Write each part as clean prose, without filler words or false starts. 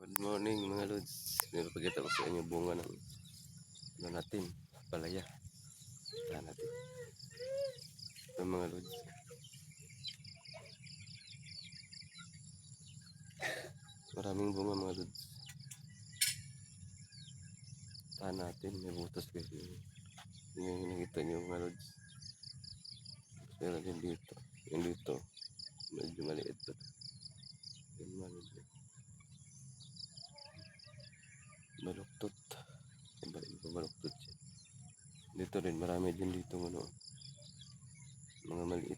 Good morning mga lods. Pinapakita ko sa inyo bunga ng natin, palaya. Tahan natin. Ito mga lods. Maraming bunga mga lods. Tahan natin, may butas kasi. Yun yung nakita nyo mga lods. Pero din dito. Yung dito, medyo maliit pa. Yun mga lods. Baluktot. Baluktot siya. Dito rin, marami din dito mga maliit.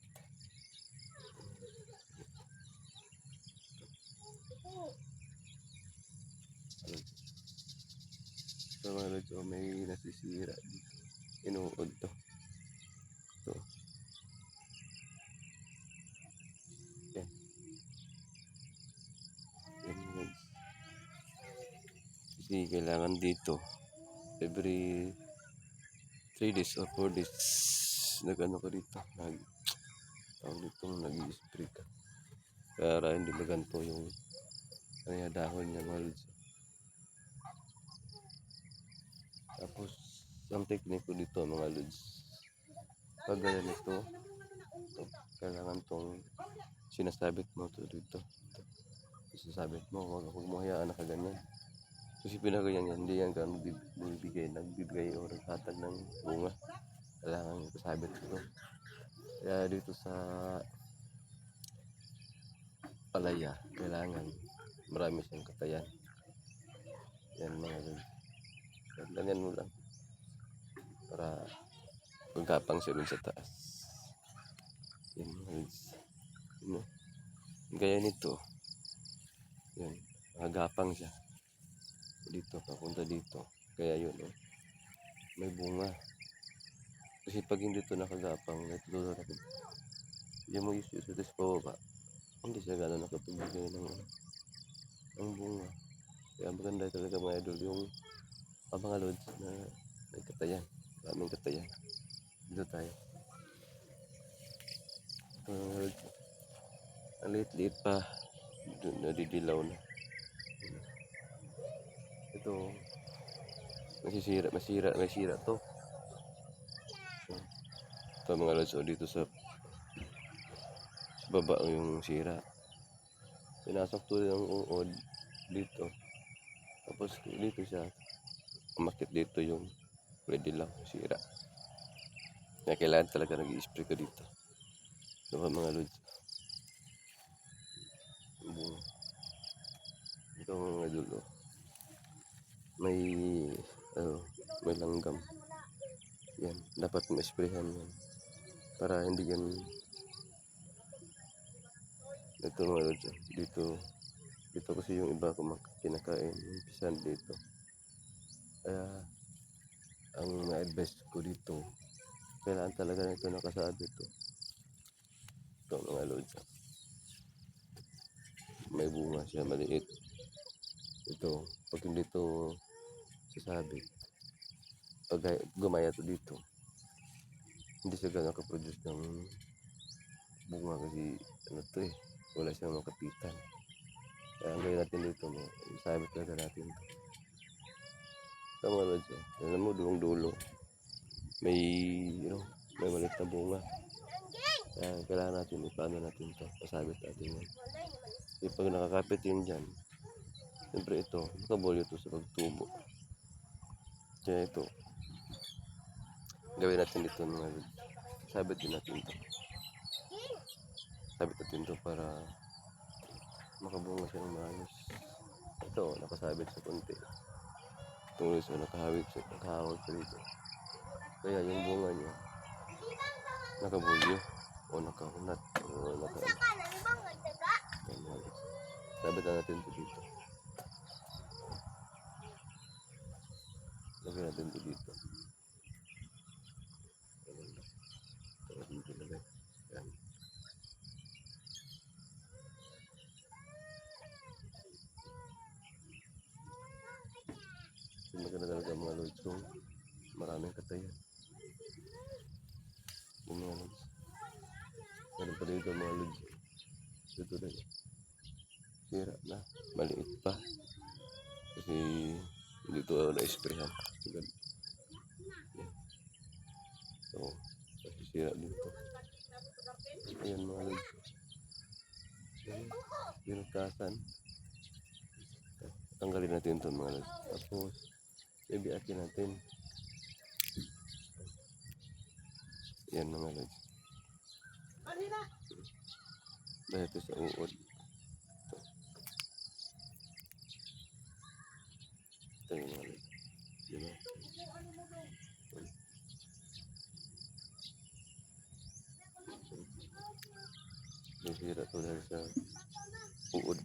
So mga lods, may nasisira dito. Inuod to. Ito. Yan. Yan mga lods. Kasi kailangan dito every 3 days or 4 days nag-ano ka dito, nag-i-spray ka para hindi maganto yung dahon niya mga lods. Tapos ang technique ko dito mga lods, pag ganyan ito kailangan tong sinasabit mo to dito. Sinasabit mo, huwag mo hayaan na kaganyan. Kasi pinaganyan yan, hindi yan nagbibigay o naghatag ng bunga. Kailangan isabit ito. Kaya dito sa palaya, kailangan marami siyang katayan. Yan mga lods. Ganyan mo lang para magkapang siya dun sa taas. Yan mga lods. Gaya nito. Yan, magapang siya. Dito, papunta dito. Kaya yun, may bunga. Kasi pag hindi ito nakagapang, hindi mo use ito sa pababa, hindi siya gano'n nakapagbigay ng bunga. Kaya maganda talaga mga idol yung mga lods na may katayan. Maraming katayan. Dito tayo. Ito mga lods. Ang liit-liit pa. Nadidilaw na. Ito. May sira to. Ito mga lods. Dito sa baba yung sira. Pinasok to yung uod dito. Tapos dito siya. Umakit dito yung pwede lang sira. Kaya kailangan talaga nag-i-spray ka dito. Ito pa mga lods. Ito mga dulo. May langgam. Yan. Dapat ma-sprayhan yan. Para hindi yan. Ito mga lods. Dito kasi yung iba kinakain. Yung pisan dito. Kaya ang na-advise ko dito, kailangan talaga nito nakasabit to. Ito mga lods. May bunga siya maliit. Ito, pag hindi ito sasabit, pag gumaya to dito, hindi siya gano'n ka-produce ng bunga kasi wala siyang makapitan. Kaya ang gawin natin dito, isabit talaga natin ito. Ito mga lods, alam mo, dulo may maliit na bunga. Kaya kailangan natin ipaano natin ito, pasabit natin yan. Kasi pag nakakapit yun dyan, siyempre ito, nakabulyo ito sa pagtubo. Kaya ito, gawin natin dito mga lods. Sabit din natin ito. Sabit natin ito para makabunga siya ng maayos. Ito, nakasabit sa konti. Tungkol sa nakahawig siya dito. Kaya yung bunga niya, nakabulyo o nakahunat o sabit na natin ito dito. Lagyan natin ito dito. Yan. Maganda talaga mga lods kung maraming katayan. Yung mga lods. Meron pa dito mga lods. Dito rin. Sira na. Maliit pa. dito na-sprayan. Yan. So, nasisira dito. Ayan mga lods. Ayan. Binutasan. Tanggalin natin ito mga lods. Tapos, ibiakin natin. Yan mga lods. Dahil ito sa uod. Ito yung mga lods. Diba? Nasira ito dahil sa uod.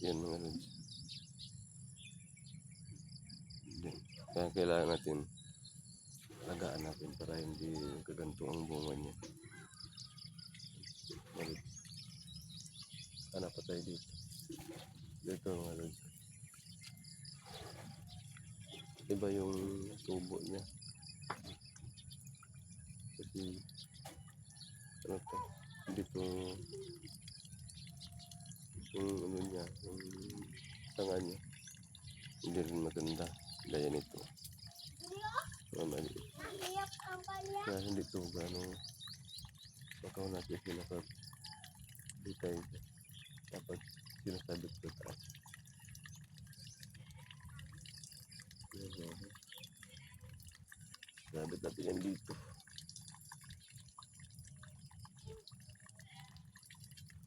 Yan mga lods. Yan. Kaya kailangan natin alagaan natin para hindi kaganto ang bunga niya. Mga lods. Hanap pa tayo dito. Dito mga lods. Iba yung tubo niya. Kasi ano to, dito yung ano niya, yung sanga niya hindi rin maganda gaya nito. Maliit. Kaya hindi ito gano'ng makaw natin pinaka-detay dapat sinasabit ko taas. Sabit natin yan dito.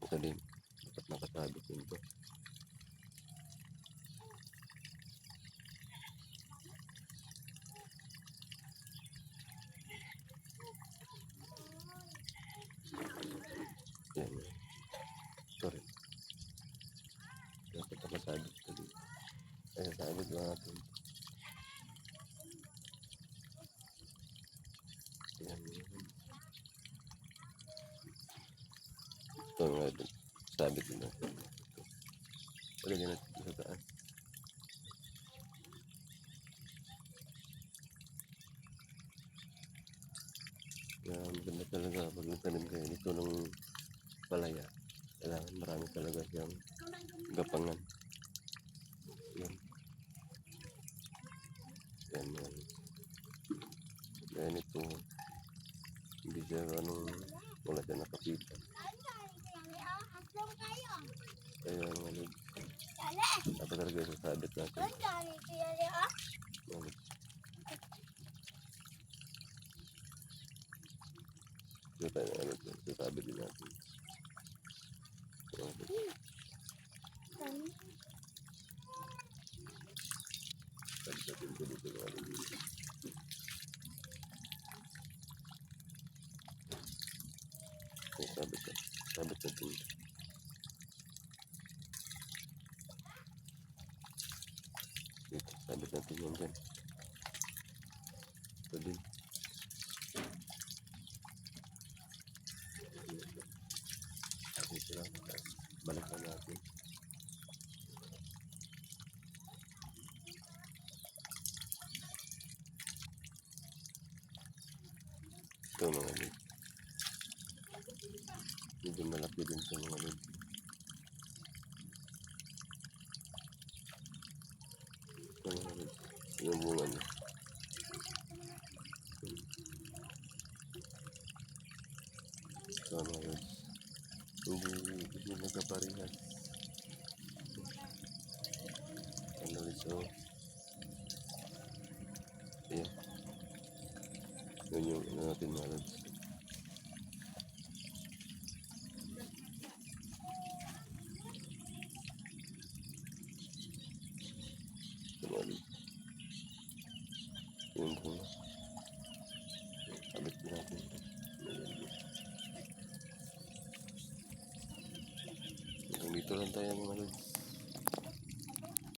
Ito din, dapat nakasabit din ito. Yan. Ito rin. Dapat nakasabit ito dito. Ay, sabit lang natin. Yan. Ito nga din. Sabit din natin. Pagdagan natin sa taas. Kaya maganda talaga pag nagtanim kayo dito ng palaya. Kailangan marami talaga siyang gapangan. Yan. Yan yan. Yan ito. Hindi siya wala siya nakapita. Kaya mga lods. Dapat talaga isasabit natin. Yan. Ito tayo na lods. Isasabit din natin. Sabit natin ito dito mga lods. Sabit natin. Sabit natin. Dito, sabit natin yan dyan. Ito din. Dito lang. Balik na natin. Ito mga lods. Medyo malaki din ito mga lods. Ito mga lods. Yung bunga niya. Ito mga lods. Hindi nagkaparihan. Ano lods o. Ayan. Yun yung ano natin mga lods. Ito mga lods. Yung bunga. Sabit natin ito. Hanggang dito lang tayo mga lods.